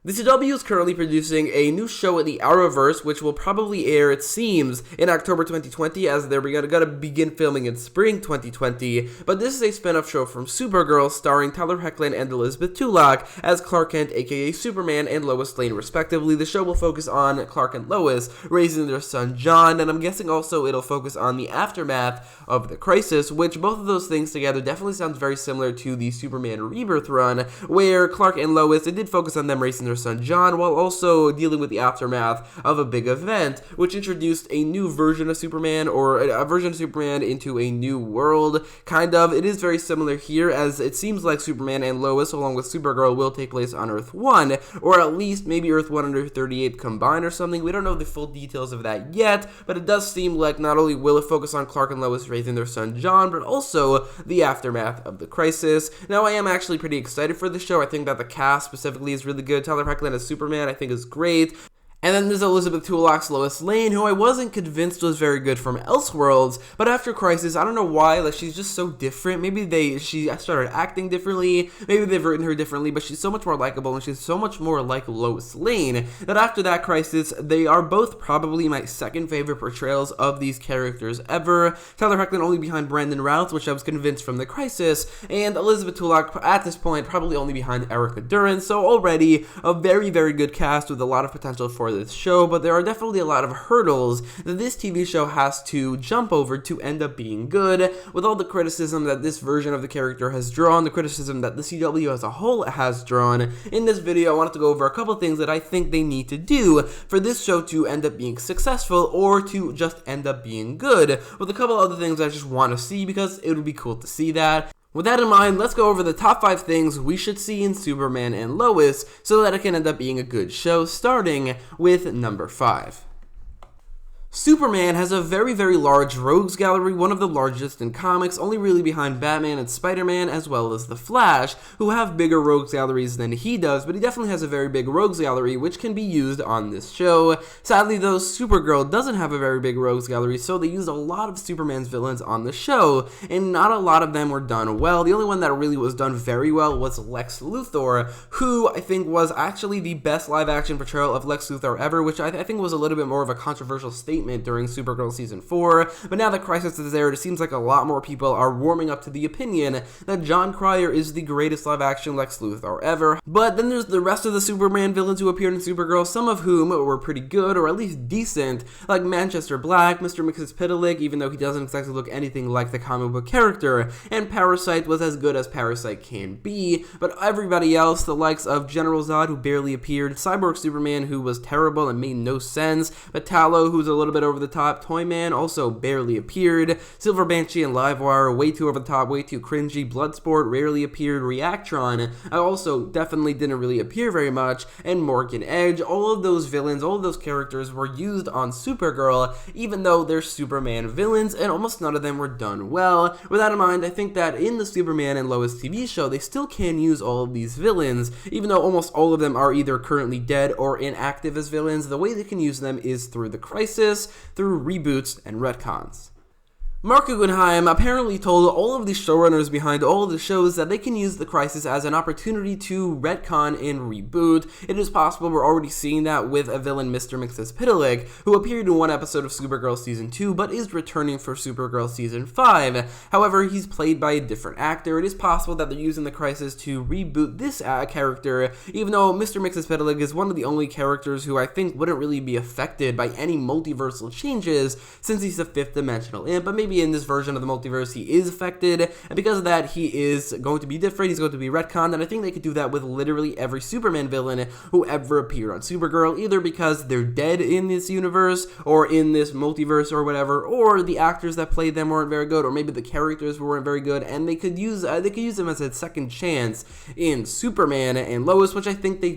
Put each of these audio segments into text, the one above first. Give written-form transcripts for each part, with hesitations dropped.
The CW is currently producing a new show at the Arrowverse, which will probably air, it seems, in October 2020, as they're gonna begin filming in spring 2020. But this is a spin-off show from Supergirl, starring Tyler Hoechlin and Elizabeth Tulloch as Clark Kent, aka Superman, and Lois Lane, respectively. The show will focus on Clark and Lois raising their son John, and I'm guessing also it'll focus on the aftermath of the crisis, which both of those things together definitely sounds very similar to the Superman Rebirth run, where Clark and Lois, it did focus on them raising their son John, while also dealing with the aftermath of a big event, which introduced a new version of Superman, or a version of Superman into a new world, kind of. It is very similar here, as it seems like Superman and Lois, along with Supergirl, will take place on Earth 1, or at least maybe Earth 138 combined or something. We don't know the full details of that yet, but it does seem like not only will it focus on Clark and Lois raising their son John, but also the aftermath of the crisis. Now, I am actually pretty excited for the show. I think that the cast specifically is really good. Tyler Hoechlin as Superman, I think, is great. And then there's Elizabeth Tulloch's Lois Lane, who I wasn't convinced was very good from Elseworlds, but after Crisis, I don't know why, like, she's just so different. Maybe she started acting differently, maybe they've written her differently, but she's so much more likable, and she's so much more like Lois Lane, that after that Crisis, they are both probably my second favorite portrayals of these characters ever. Tyler Hoechlin only behind Brandon Routh, which I was convinced from the Crisis, and Elizabeth Tulloch, at this point, probably only behind Erica Durance, so already a very, very good cast with a lot of potential for this show, but there are definitely a lot of hurdles that this TV show has to jump over to end up being good, with all the criticism that this version of the character has drawn, the criticism that the CW as a whole has drawn. In this video, I wanted to go over a couple things that I think they need to do for this show to end up being successful, or to just end up being good, with a couple other things I just want to see, because it would be cool to see that. With that in mind, let's go over the top 5 things we should see in Superman and Lois so that it can end up being a good show, starting with number 5. Superman has a very, very large rogues gallery, one of the largest in comics, only really behind Batman and Spider-Man, as well as The Flash, who have bigger rogues galleries than he does, but he definitely has a very big rogues gallery, which can be used on this show. Sadly, though, Supergirl doesn't have a very big rogues gallery, so they used a lot of Superman's villains on the show, and not a lot of them were done well. The only one that really was done very well was Lex Luthor, who I think was actually the best live-action portrayal of Lex Luthor ever, which I think was a little bit more of a controversial statement during Supergirl Season 4, but now that Crisis is there, it seems like a lot more people are warming up to the opinion that Jon Cryer is the greatest live-action Lex Luthor ever. But then there's the rest of the Superman villains who appeared in Supergirl, some of whom were pretty good, or at least decent, like Manchester Black, Mr. Mxyzptlk, even though he doesn't exactly look anything like the comic book character, and Parasite was as good as Parasite can be, but everybody else, the likes of General Zod, who barely appeared, Cyborg Superman, who was terrible and made no sense, Metallo, who's a little bit over the top, Toyman also barely appeared, Silver Banshee and Livewire, way too over the top, way too cringy, Bloodsport rarely appeared, Reactron also definitely didn't really appear very much, and Morgan Edge. All of those villains, all of those characters were used on Supergirl, even though they're Superman villains, and almost none of them were done well. With that in mind, I think that in the Superman and Lois TV show, they still can use all of these villains, even though almost all of them are either currently dead or inactive as villains. The way they can use them is through the Crisis, through reboots and retcons. Mark Guggenheim apparently told all of the showrunners behind all of the shows that they can use the Crisis as an opportunity to retcon and reboot. It is possible we're already seeing that with a villain, Mr. Mxyzptlk, who appeared in one episode of Supergirl Season 2, but is returning for Supergirl Season 5. However, he's played by a different actor. It is possible that they're using the Crisis to reboot this character, even though Mr. Mxyzptlk is one of the only characters who I think wouldn't really be affected by any multiversal changes, since he's a fifth-dimensional imp, but maybe in this version of the multiverse he is affected, and because of that he is going to be different, he's going to be retconned, and I think they could do that with literally every Superman villain who ever appeared on Supergirl, either because they're dead in this universe, or in this multiverse or whatever, or the actors that played them weren't very good, or maybe the characters weren't very good, and they could use them as a second chance in Superman and Lois, which I think they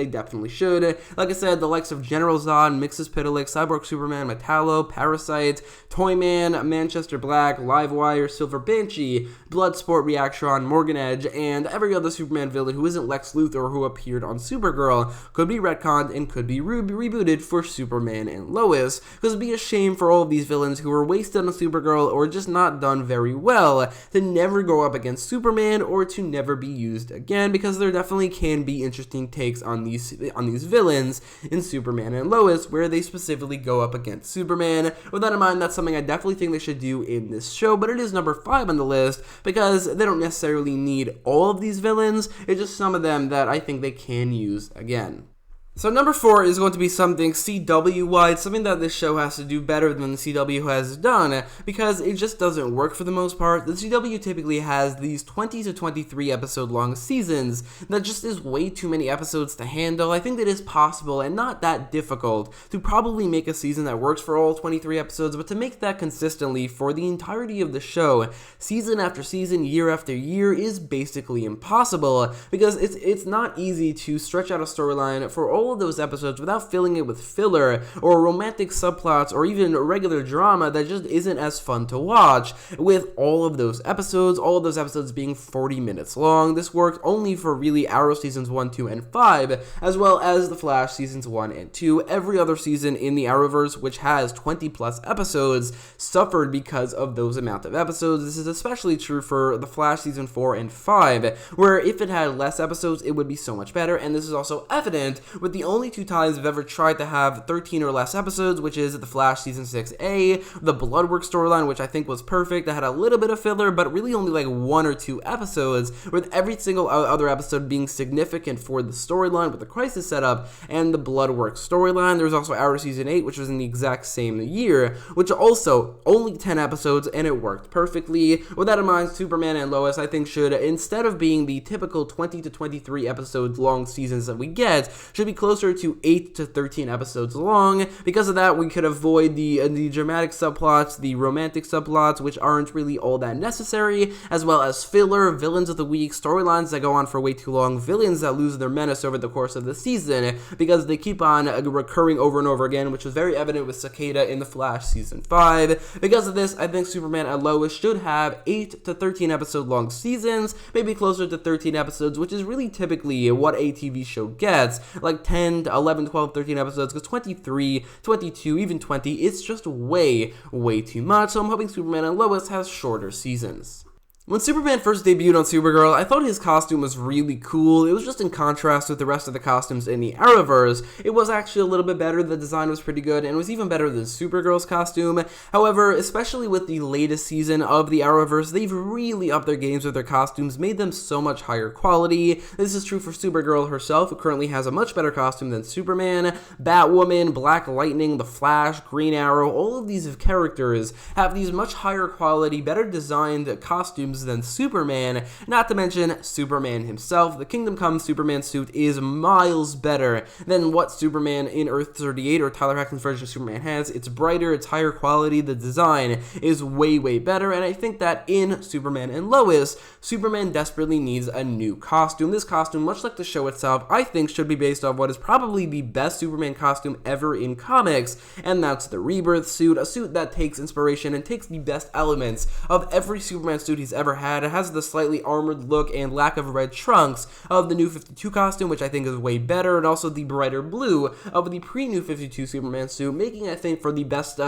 definitely should. Like I said, the likes of General Zod, Mxyzptlk, Cyborg Superman, Metallo, Parasite, Toyman, Manchester Mr. Black, Livewire, Silver Banshee, Bloodsport, Reactron, Morgan Edge, and every other Superman villain who isn't Lex Luthor who appeared on Supergirl could be retconned and could be rebooted for Superman and Lois, because it'd be a shame for all of these villains who were wasted on Supergirl or just not done very well to never go up against Superman or to never be used again, because there definitely can be interesting takes on these villains in Superman and Lois where they specifically go up against Superman. With that in mind, that's something I definitely think they should do in this show, but it is number 5 on the list because they don't necessarily need all of these villains. It's just some of them that I think they can use again. So number 4 is going to be something CW-wide, something that this show has to do better than the CW has done, because it just doesn't work for the most part. The CW typically has these 20 to 23 episode long seasons that just is way too many episodes to handle. I think that it is possible and not that difficult to probably make a season that works for all 23 episodes, but to make that consistently for the entirety of the show, season after season, year after year, is basically impossible, because it's not easy to stretch out a storyline for all of those episodes without filling it with filler or romantic subplots or even regular drama that just isn't as fun to watch. With all of those episodes being 40 minutes long, this worked only for really Arrow seasons 1, 2, and 5, as well as The Flash seasons 1 and 2. Every other season in the Arrowverse, which has 20 plus episodes, suffered because of those amount of episodes. This is especially true for The Flash season 4 and 5, where if it had less episodes, it would be so much better, and this is also evident with the only 2 times I've ever tried to have 13 or less episodes, which is The Flash Season 6A, the Bloodwork storyline, which I think was perfect. That had a little bit of filler, but really only like 1 or 2 episodes, with every single other episode being significant for the storyline with the Crisis setup and the Bloodwork storyline. There was also Arrow Season 8, which was in the exact same year, which also only 10 episodes, and it worked perfectly. With that in mind, Superman and Lois, I think, should, instead of being the typical 20 to 23 episodes long seasons that we get, should be closer to 8 to 13 episodes long. Because of that, we could avoid the dramatic subplots, the romantic subplots, which aren't really all that necessary, as well as filler, villains of the week, storylines that go on for way too long, villains that lose their menace over the course of the season, because they keep on recurring over and over again, which was very evident with Cicada in The Flash Season 5. Because of this, I think Superman and Lois should have 8 to 13 episode long seasons, maybe closer to 13 episodes, which is really typically what a TV show gets, like 10 to 11, 12, 13 episodes, because 23, 22, even 20, it's just way too much, so I'm hoping Superman and Lois has shorter seasons. When Superman first debuted on Supergirl, I thought his costume was really cool. It was just in contrast with the rest of the costumes in the Arrowverse. It was actually a little bit better, the design was pretty good, and it was even better than Supergirl's costume. However, especially with the latest season of the Arrowverse, they've really upped their games with their costumes, made them so much higher quality. This is true for Supergirl herself, who currently has a much better costume than Superman. Batwoman, Black Lightning, The Flash, Green Arrow, all of these characters have these much higher quality, better designed costumes than Superman, not to mention Superman himself. The Kingdom Come Superman suit is miles better than what Superman in Earth 38 or Tyler Hoechlin's version of Superman has. It's brighter, it's higher quality, the design is way better, and I think that in Superman and Lois, Superman desperately needs a new costume. This costume, much like the show itself, I think should be based off what is probably the best Superman costume ever in comics, and that's the Rebirth suit, a suit that takes inspiration and takes the best elements of every Superman suit he's ever had. It has the slightly armored look and lack of red trunks of the New 52 costume, which I think is way better, and also the brighter blue of the pre-New 52 Superman suit, making, I think, for the best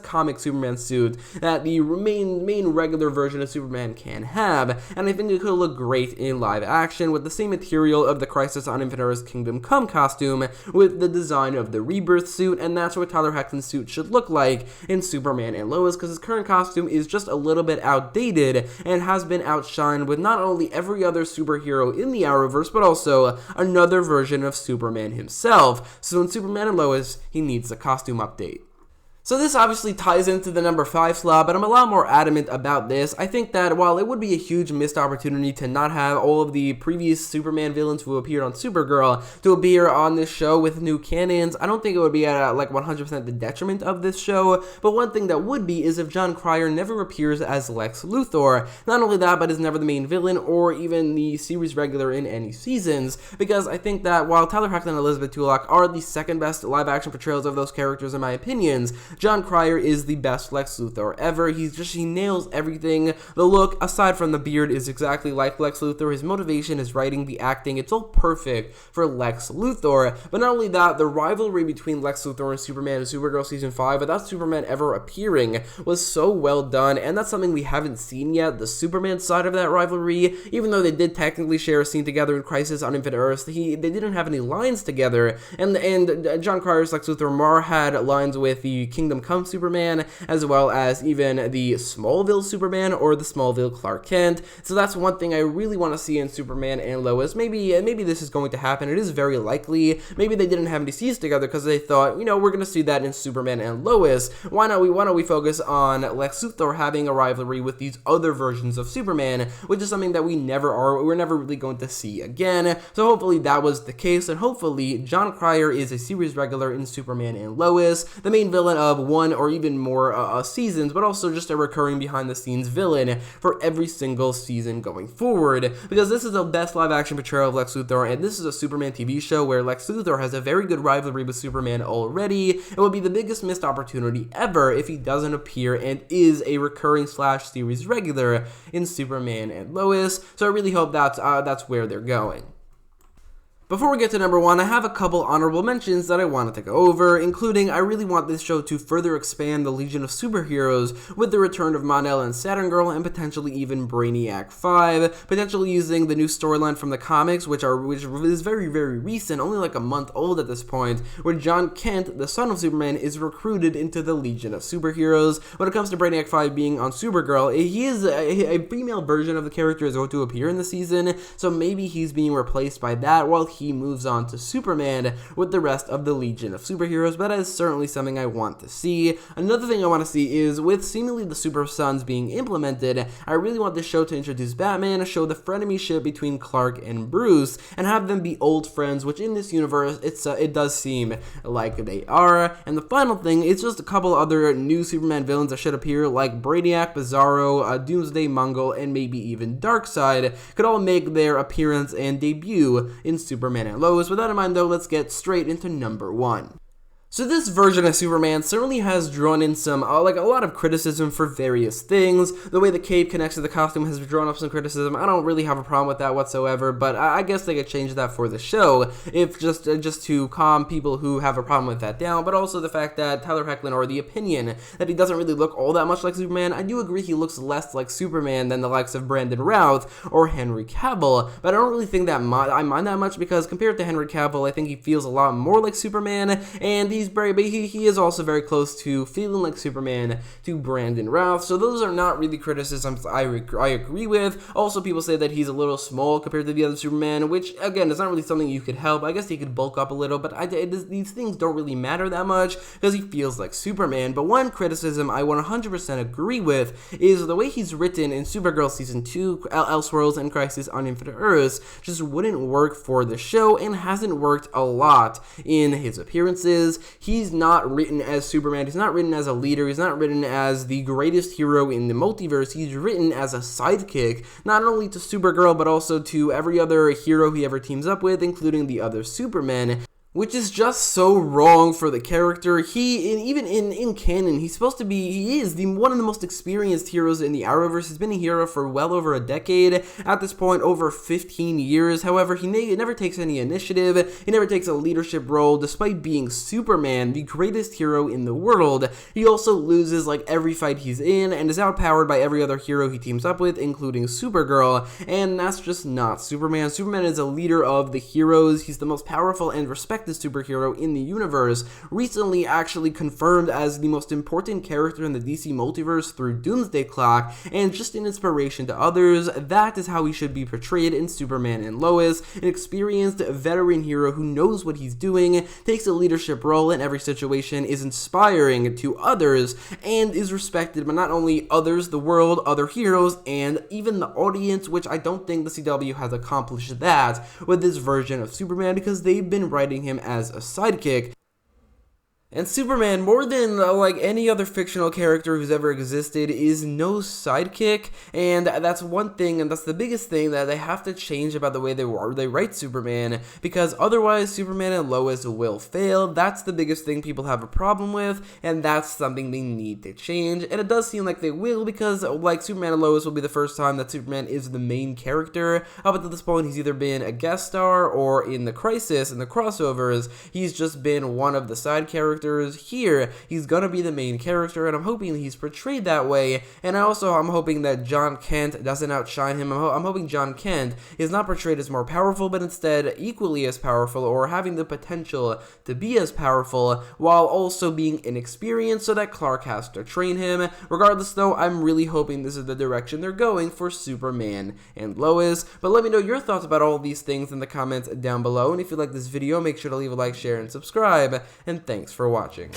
comic Superman suit that the main regular version of Superman can have, and I think it could look great in live action with the same material of the Crisis on Infinite Earth's Kingdom Come costume with the design of the Rebirth suit, and that's what Tyler Hoechlin's suit should look like in Superman and Lois, because his current costume is just a little bit outdated and has been outshined with not only every other superhero in the Arrowverse, but also another version of Superman himself. So in Superman and Lois, he needs a costume update. So this obviously ties into the number 5 slot, but I'm a lot more adamant about this. I think that while it would be a huge missed opportunity to not have all of the previous Superman villains who appeared on Supergirl to appear on this show with new canons, I don't think it would be at like 100% the detriment of this show, but one thing that would be is if John Cryer never appears as Lex Luthor. Not only that, but is never the main villain or even the series regular in any seasons, because I think that while Tyler Hoechlin and Elizabeth Tulloch are the second best live action portrayals of those characters in my opinions, Jon Cryer is the best Lex Luthor ever. He nails everything. The look, aside from the beard, is exactly like Lex Luthor. His motivation, his writing, the acting, it's all perfect for Lex Luthor. But not only that, the rivalry between Lex Luthor and Superman in Supergirl Season 5, without Superman ever appearing, was so well done, and that's something we haven't seen yet, the Superman side of that rivalry. Even though they did technically share a scene together in Crisis on Infinite Earths, they didn't have any lines together, and Jon Cryer's Lex Luthor more had lines with the Kingdom Come Superman, as well as even the Smallville Superman or the Smallville Clark Kent. So that's one thing I really want to see in Superman and Lois. Maybe this is going to happen. It is very likely. Maybe they didn't have any scenes together because they thought, we're going to see that in Superman and Lois. Why not we focus on Lex Luthor having a rivalry with these other versions of Superman, which is something that we're never really going to see again. So hopefully that was the case, and hopefully Jon Cryer is a series regular in Superman and Lois, the main villain of one or even more seasons, but also just a recurring behind-the-scenes villain for every single season going forward, because this is the best live-action portrayal of Lex Luthor, and this is a Superman TV show where Lex Luthor has a very good rivalry with Superman already. It would be the biggest missed opportunity ever if he doesn't appear and is a recurring series regular in Superman and Lois, so I really hope that's where they're going. Before we get to number 1, I have a couple honorable mentions that I wanted to go over, including I really want this show to further expand the Legion of Superheroes with the return of Mon-El and Saturn Girl, and potentially even Brainiac 5, potentially using the new storyline from the comics, which is very, very recent, only like a month old at this point, where John Kent, the son of Superman, is recruited into the Legion of Superheroes. When it comes to Brainiac 5 being on Supergirl, he is a female version of the character is going to appear in the season, so maybe he's being replaced by that while he moves on to Superman with the rest of the Legion of Superheroes, but that is certainly something I want to see. Another thing I want to see is, with seemingly the Super Sons being implemented, I really want this show to introduce Batman, show the frenemyship between Clark and Bruce, and have them be old friends, which in this universe, it does seem like they are. And the final thing, it's just a couple other new Superman villains that should appear, like Brainiac, Bizarro, Doomsday, Mongol, and maybe even Darkseid, could all make their appearance and debut in Superman and Lois. With that in mind though, let's get straight into number 1. So this version of Superman certainly has drawn in some, a lot of criticism for various things. The way the cape connects to the costume has drawn up some criticism. I don't really have a problem with that whatsoever, but I guess they could change that for the show, if just to calm people who have a problem with that down. But also the fact that Tyler Hoechlin, or the opinion that he doesn't really look all that much like Superman. I do agree he looks less like Superman than the likes of Brandon Routh or Henry Cavill, but I don't really think that I mind that much, because compared to Henry Cavill, I think he feels a lot more like Superman, and he is also very close to feeling like Superman to Brandon Routh. So those are not really criticisms I agree with. Also, people say that he's a little small compared to the other Superman, which again is not really something you could help. I guess he could bulk up a little, but these things don't really matter that much because he feels like Superman. But one criticism I 100% agree with is the way he's written in Supergirl Season 2, Elseworlds, and Crisis on Infinite Earths just wouldn't work for the show, and hasn't worked a lot in his appearances. He's not written as Superman, he's not written as a leader, he's not written as the greatest hero in the multiverse. He's written as a sidekick, not only to Supergirl, but also to every other hero he ever teams up with, including the other Supermen, which is just so wrong for the character. Even in canon, he is one of the most experienced heroes in the Arrowverse. He's been a hero for well over a decade, at this point over 15 years. However, he never takes any initiative, he never takes a leadership role, despite being Superman, the greatest hero in the world. He also loses like every fight he's in, and is outpowered by every other hero he teams up with, including Supergirl, and that's just not Superman. Superman is a leader of the heroes, he's the most powerful and respected superhero in the universe, recently actually confirmed as the most important character in the DC multiverse through Doomsday Clock, and just an inspiration to others. That is how he should be portrayed in Superman and Lois, an experienced veteran hero who knows what he's doing, takes a leadership role in every situation, is inspiring to others, and is respected by not only others, the world, other heroes, and even the audience, which I don't think the CW has accomplished that with this version of Superman, because they've been writing him as a sidekick. And Superman, more than like any other fictional character who's ever existed, is no sidekick, and that's one thing, and that's the biggest thing that they have to change about the way they write Superman, because otherwise Superman and Lois will fail. That's the biggest thing people have a problem with, and that's something they need to change, and it does seem like they will, because like Superman and Lois will be the first time that Superman is the main character. Up until this point, he's either been a guest star, or in the Crisis, in the crossovers, he's just been one of the side characters. Here, he's gonna be the main character, and I'm hoping he's portrayed that way, and I'm hoping that John Kent doesn't outshine him. I'm hoping John Kent is not portrayed as more powerful, but instead equally as powerful, or having the potential to be as powerful, while also being inexperienced, so that Clark has to train him. Regardless, though, I'm really hoping this is the direction they're going for Superman and Lois, but let me know your thoughts about all of these things in the comments down below, and if you like this video, make sure to leave a like, share, and subscribe, and thanks for watching.